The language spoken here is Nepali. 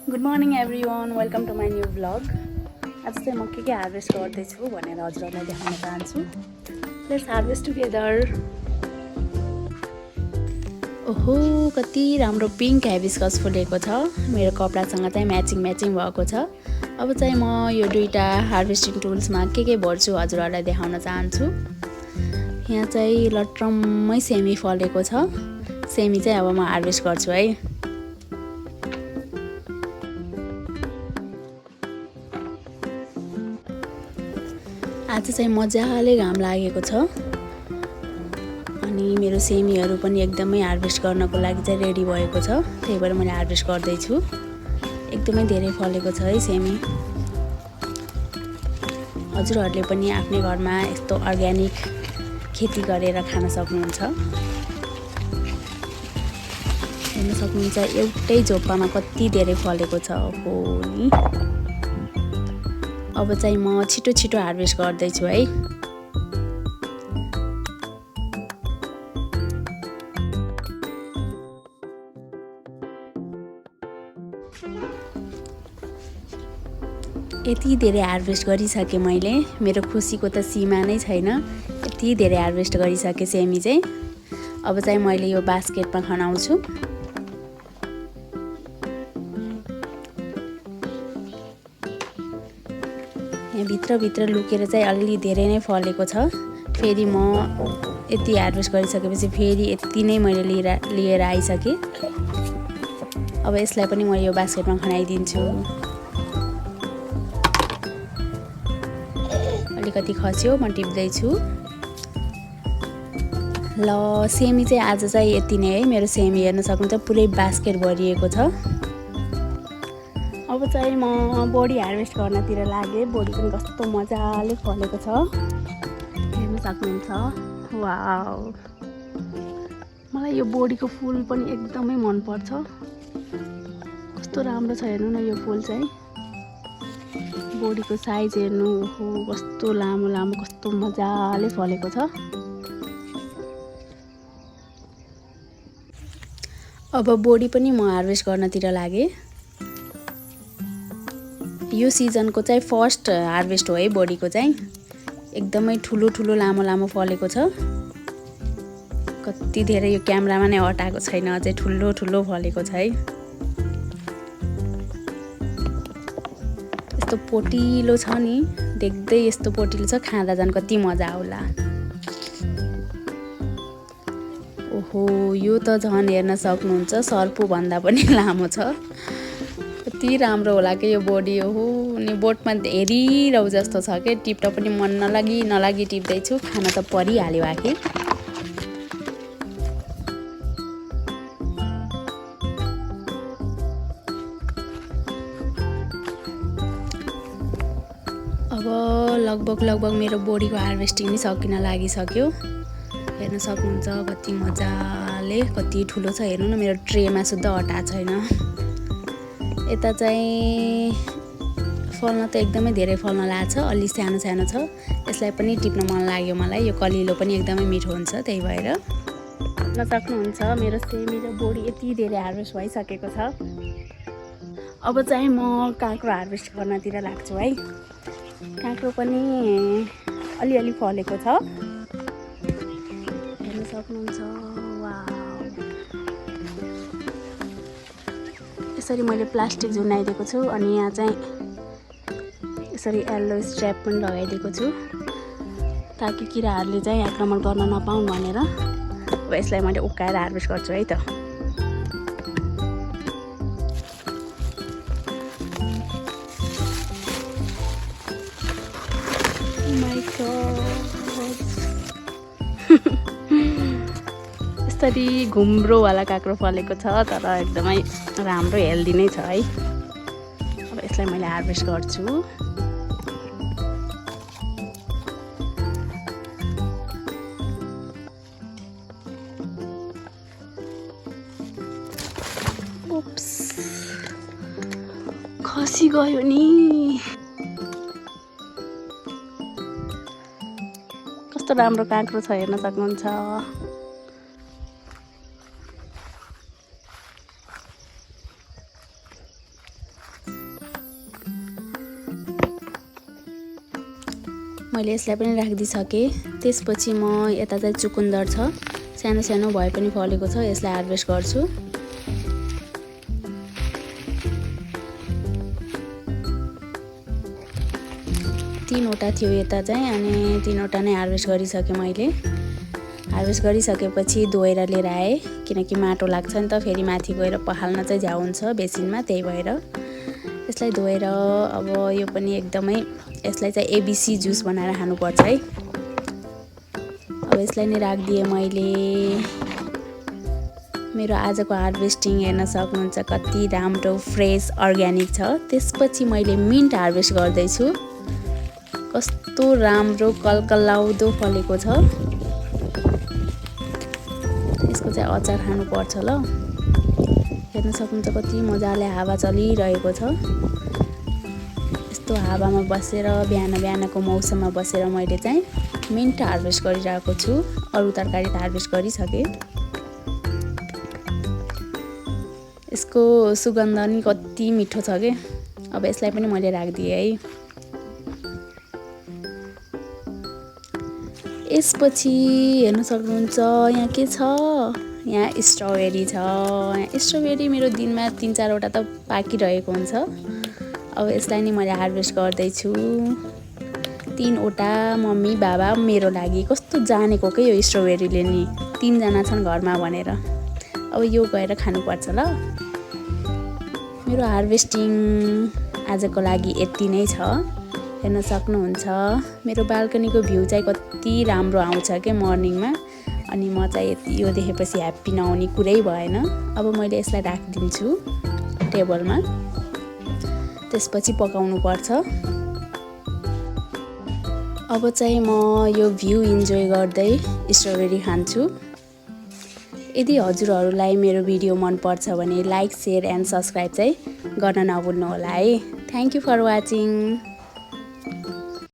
Good morning everyone, welcome to my new vlog. आज चाहिँ म के हार्भेस्ट गर्दैछु भनेर हजुरहरूलाई देखाउन चाहन्छु। Let's harvest together. ओहो, कति राम्रो पिङ्क हाइबिस्कस फुलेको छ। मेरो कपडासँग चाहिँ म्याचिङ भएको छ। अब चाहिँ म यो दुईवटा हार्भेस्टिङ टुल्समा के भर्छु हजुरहरूलाई देखाउन चाहन्छु। यहाँ चाहिँ लट्रम्मै सेमी फलेको छ। सेमी चाहिँ अब म हार्भेस्ट गर्छु है। आज चाहिँ मजाले घाम लागेको छ अनि मेरो सेमीहरू पनि एकदमै हार्भेस्ट गर्नको लागि चाहिँ रेडी भएको छ। त्यही भएर मैले हार्भेस्ट गर्दैछु। एकदमै धेरै फलेको छ है सेमी। हजुरहरूले पनि आफ्नै घरमा यस्तो अर्ग्यानिक खेती गरेर खान सक्नुहुन्छ। हेर्न सक्नुहुन्छ एउटै झोप्पामा कति धेरै फलेको छ। हो नि, अब चाहिँ म छिटो हार्भेस्ट गर्दैछु है। यति धेरै हार्भेस्ट गरिसकेँ मैले। मेरो खुसीको त सीमा नै छैन। यति धेरै हार्भेस्ट गरिसकेँ सेमी चाहिँ। अब चाहिँ मैले यो बास्केटमा खनाउँछु। यहाँ भित्र लुकेर चाहिँ अलि धेरै नै फलेको छ। फेरि म यति हार्भेस्ट गरिसकेपछि फेरि यति नै मैले लिएर आइसकेँ। अब यसलाई पनि म यो बास्केटमा खनाइदिन्छु। अलिकति खस्यो, म टिप्दैछु। ल, सेमी चाहिँ आज चाहिँ यति नै है। मेरो सेमी हेर्न सक्नुहुन्छ पुरै बास्केट भरिएको छ। अब चाहिँ म बोडी हार्भेस्ट गर्नतिर लागेँ। बोडी पनि कस्तो मजाले फलेको छ, हेर्न सक्नुहुन्छ। वाउ, मलाई यो बोडीको फुल पनि एकदमै मनपर्छ। कस्तो राम्रो छ हेर्नु न यो फुल चाहिँ। बोडीको साइज हेर्नु, हो कस्तो लामो कस्तो मजाले फलेको छ। अब बोडी पनि म हार्भेस्ट गर्नतिर लागेँ। यो सिजनको चाहिँ फर्स्ट हार्भेस्ट हो है बोडीको चाहिँ। एकदमै ठुलो लामो फलेको छ। कति धेरै यो क्यामेरामा नै अटाएको छैन, अझै ठुलो फलेको छ है। यस्तो पोटिलो छ नि, देख्दै यस्तो पोटिलो छ, खाँदा झन् कति मजा आउला। ओहो, यो त झन् हेर्न सक्नुहुन्छ सर्पु भन्दा पनि लामो छ। कति राम्रो होला कि यो बोडी। ओहो, अनि बोटमा हेरिरहु जस्तो छ कि टिप्न पनि मन नलागी टिप्दैछु। खान त परिहाल्यो आखिर। अब लगभग मेरो बोडीको हार्भेस्टिङ नै सकिन लागिसक्यो। हेर्न सक्नुहुन्छ कति मजाले, कति ठुलो छ। हेर्नु न, मेरो ट्रेमा सुद्धा अटा छैन। यता चाहिँ फल्न त एकदमै धेरै फल्न लाग्छ, अलि सानो छ। यसलाई पनि टिप्न मन लाग्यो मलाई। यो कलिलो पनि एकदमै मिठो हुन्छ, त्यही भएर। हेर्न सक्नुहुन्छ मेरो सेमी र बोडी यति धेरै हार्भेस्ट भइसकेको छ। अब चाहिँ म काँक्रो हार्भेस्ट गर्नतिर लाग्छु है। काँक्रो पनि अलि फलेको छ, हेर्न सक्नुहुन्छ। यसरी मैले प्लास्टिक झुन्डाइदिएको छु अनि यहाँ चाहिँ यसरी येल्लो स्ट्र्याप पनि लगाइदिएको छु ताकि किराहरूले चाहिँ आक्रमण गर्न नपाउन् भनेर। अब यसलाई मैले उक्काएर हार्भेस्ट गर्छु है त। यसरी घुम्रोवाला काँक्रो फलेको छ, तर एकदमै राम्रो हेल्दी नै छ है। अब यसलाई मैले हार्भेस्ट गर्छु। ओप्स, खसी गयो नि। कस्तो राम्रो काँक्रो छ हेर्न सक्नुहुन्छ। मैले यसलाई पनि राखिदिइसकेँ। त्यसपछि म यता चाहिँ चुकुन्दर छ, सानो सानो भए पनि फलेको छ, यसलाई हार्भेस्ट गर्छु। तीनवटा थियो यता चाहिँ, अनि तीनवटा नै हार्भेस्ट गरिसकेँ मैले। हार्भेस्ट गरिसकेपछि धोएर लिएर आएँ, किनकि माटो लाग्छ नि त, फेरि माथि गएर पखाल्न चाहिँ झ्याउ हुन्छ बेसिनमा, त्यही भएर यसलाई धोएर अब यो पनि एकदमै यसलाई चाहिँ एबिसी जुस बनाएर खानुपर्छ है। अब यसलाई नै राखिदिएँ मैले। मेरो आजको हार्भेस्टिङ हेर्न सक्नुहुन्छ कति राम्रो फ्रेस अर्ग्यानिक छ। त्यसपछि मैले मिन्ट हार्भेस्ट गर्दैछु। कस्तो राम्रो कलकलाउँदो फलेको छ। यसको चाहिँ अचार खानुपर्छ ल। हेर्न सक्नुहुन्छ कति मजाले हावा चलिरहेको छ। यस्तो हावामा बसेर बिहान बिहानको मौसममा बसेर मैले चाहिँ मिन्ट हार्भेस्ट गरिरहेको छु। अरू तरकारी त हार्भेस्ट गरिसकेँ। यसको सुगन्ध नि कति मिठो छ के। अब यसलाई पनि मैले राखिदिएँ है। यसपछि हेर्न सक्नुहुन्छ यहाँ के छ, यहाँ स्ट्रबेरी छ। यहाँ स्ट्रबेरी मेरो दिनमा 3-4 वटा त पाकिरहेको हुन्छ। अब यसलाई नि मैले हार्भेस्ट गर्दैछु। 3 वटा मम्मी बाबा मेरो लागि। कस्तो जानेको के यो स्ट्रबेरीले नि, 3 जना छन् घरमा भनेर। अब यो गएर खानुपर्छ ल। मेरो हार्भेस्टिङ आजको लागि यति नै छ। हेर्न सक्नुहुन्छ मेरो बाल्कनीको भ्यू चाहिँ कति राम्रो आउँछ के मर्निङमा। अनि म चाहिँ यो देखेपछि ह्याप्पी नहुने कुरै भएन। अब मैले यसलाई राखिदिन्छु टेबलमा। त्यसपछि पकाउनु पर्छ। अब चाहिँ म यो भ्यू इन्जोय गर्दै स्ट्रबेरी खान्छु। यदि हजुरहरूलाई मेरो भिडियो मन पर्छ भने लाइक, सेयर एन्ड सब्सक्राइब चाहिँ गर्न नभुल्नु होला है। Thank you for watching.